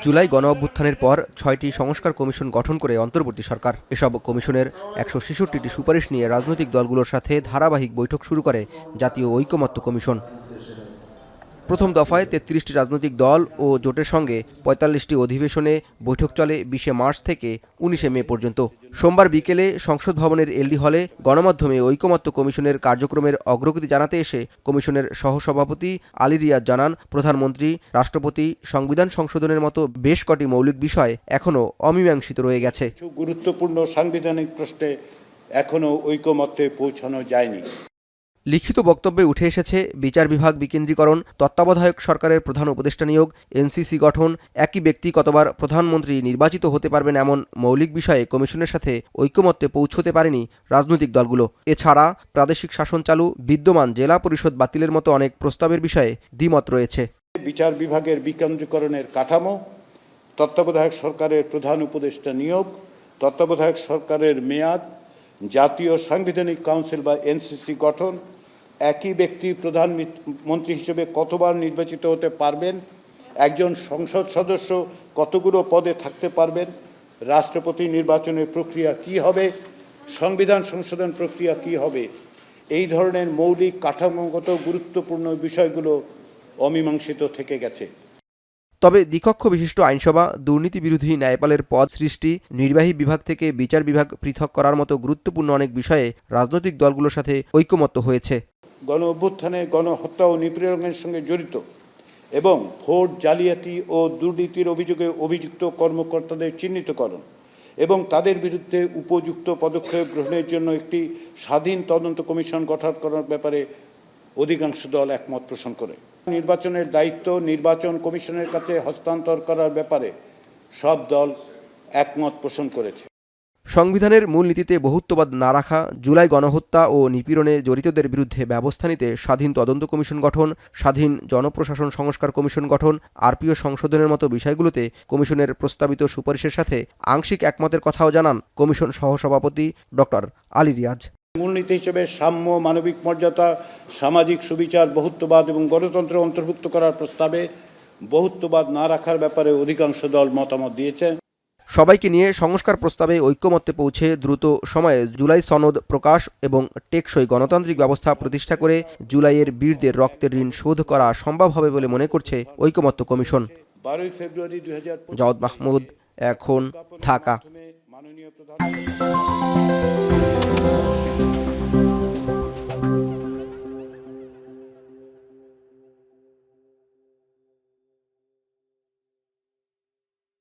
জুলাই গণঅভ্যুত্থানের পর ৬টি সংস্কার কমিশন গঠন করে অন্তর্বর্তী সরকার। এসব কমিশনের ১৬৬টি সুপারিশ নিয়ে রাজনৈতিক দলগুলোর সাথে ধারাবাহিক বৈঠক শুরু করে জাতীয় ঐকমত্য কমিশন। প্রথম দফায় ৩৩টি রাজনৈতিক দল ও জোটের সঙ্গে ৪৫টি অধিবেশনে বৈঠক চলে ২০ মার্চ থেকে ১৯ মে পর্যন্ত। সোমবার বিকেলে সংসদ ভবনের এলডি হলে গণমাধ্যমে ঐকমত্য কমিশনের কার্যক্রমের অগ্রগতি জানাতে এসে কমিশনের সহসভাপতি আলী রিয়াজ জানান, প্রধানমন্ত্রী, রাষ্ট্রপতি, সংবিধান সংশোধনের মতো বেশ কটি মৌলিক বিষয় এখনও অমীমাংসিত রয়ে গেছে। গুরুত্বপূর্ণ সাংবিধানিক প্রশ্নে এখনও ঐকমত্যে পৌঁছানো যায়নি। লিখিত বক্তব্যে উঠে এসেছে বিচার বিভাগ বিকেন্দ্রীকরণ, তত্ত্বাবধায়ক সরকারের প্রধান উপদেষ্টা নিয়োগ, এনসিসি গঠন, একই ব্যক্তি কতবার প্রধানমন্ত্রী নির্বাচিত হতে পারবেন এমন মৌলিক বিষয়ে কমিশনের সাথে ঐকমত্যে পৌঁছতে পারেনি রাজনৈতিক দলগুলো। এছাড়া প্রাদেশিক শাসন চালু, বিদ্যমান জেলা পরিষদ বাতিলের মতো অনেক প্রস্তাবের বিষয়ে দ্বিমত রয়েছে। বিচার বিভাগের বিকেন্দ্রীকরণের কাঠামো, তত্ত্বাবধায়ক সরকারের প্রধান উপদেষ্টা নিয়োগ, তত্ত্বাবধায়ক সরকারের মেয়াদ, জাতীয় সাংবিধানিক কাউন্সিল বা এনসিসি গঠন, একই ব্যক্তি প্রধানমন্ত্রী হিসেবে কতবার নির্বাচিত হতে পারবেন, একজন সংসদ সদস্য কতগুলো পদে থাকতে পারবেন, রাষ্ট্রপতি নির্বাচনের প্রক্রিয়া কি হবে, সংবিধান সংশোধন প্রক্রিয়া কি হবে, এই ধরনের মৌলিক কাঠামোগত গুরুত্বপূর্ণ বিষয়গুলো অমীমাংসিত থেকে গেছে। তবে দ্বিকক্ষ বিশিষ্ট আইনসভা, দুর্নীতি বিরোধী ন্যায়পালের পদ সৃষ্টি, নির্বাহী বিভাগ থেকে বিচার বিভাগ পৃথক করার মতো গুরুত্বপূর্ণ অনেক বিষয়ে রাজনৈতিক দলগুলোর সাথে ঐকমত্য হয়েছে। গণ অভ্যুত্থানে গণহত্যা ও নিপীড়নের সঙ্গে জড়িত এবং ভোট জালিয়াতি ও দুর্নীতির অভিযোগে অভিযুক্ত কর্মকর্তাদের চিহ্নিতকরণ এবং তাদের বিরুদ্ধে উপযুক্ত পদক্ষেপ গ্রহণের জন্য একটি স্বাধীন তদন্ত কমিশন গঠন করার ব্যাপারে অধিকাংশ দল একমত পোষণ করে। নির্বাচনের দায়িত্ব নির্বাচন কমিশনের কাছে হস্তান্তর করার ব্যাপারে সব দল একমত পোষণ করেছে। সংবিধানের মূলনীতিতে বহুত্ববাদ না রাখা, জুলাই গণহত্যা ও নিপীড়নে জড়িতদের বিরুদ্ধে ব্যবস্থা নিতে স্বাধীন তদন্ত কমিশন গঠন, স্বাধীন জনপ্রশাসন সংস্কার কমিশন গঠন, আরপিও সংশোধনের মতো বিষয়গুলোতে কমিশনের প্রস্তাবিত সুপারিশের সাথে আংশিক একমতের কথাও জানান কমিশন সহসভাপতি ডক্টর আলী রিয়াজ। মূলনীতি হিসেবে সাম্য, মানবিক মর্যাদা, সামাজিক সুবিচার, বহুত্ববাদ এবং গণতন্ত্র অন্তর্ভুক্ত করার প্রস্তাবে বহুত্ববাদ না রাখার ব্যাপারে অধিকাংশ দল মতামত দিয়েছে। সবাইকে নিয়ে সংস্কার প্রস্তাবে ঐকমত্যে পৌঁছে দ্রুত সময়ে জুলাই সনদ প্রকাশ এবং টেকসই গণতান্ত্রিক ব্যবস্থা প্রতিষ্ঠা করে জুলাইয়ের বীরদের রক্তের ঋণ শোধ করা সম্ভব হবে বলে মনে করছে ঐকমত্য কমিশন। 12 ফেব্রুয়ারি 2025 জাওদ মাহমুদ, এখন, ঢাকা।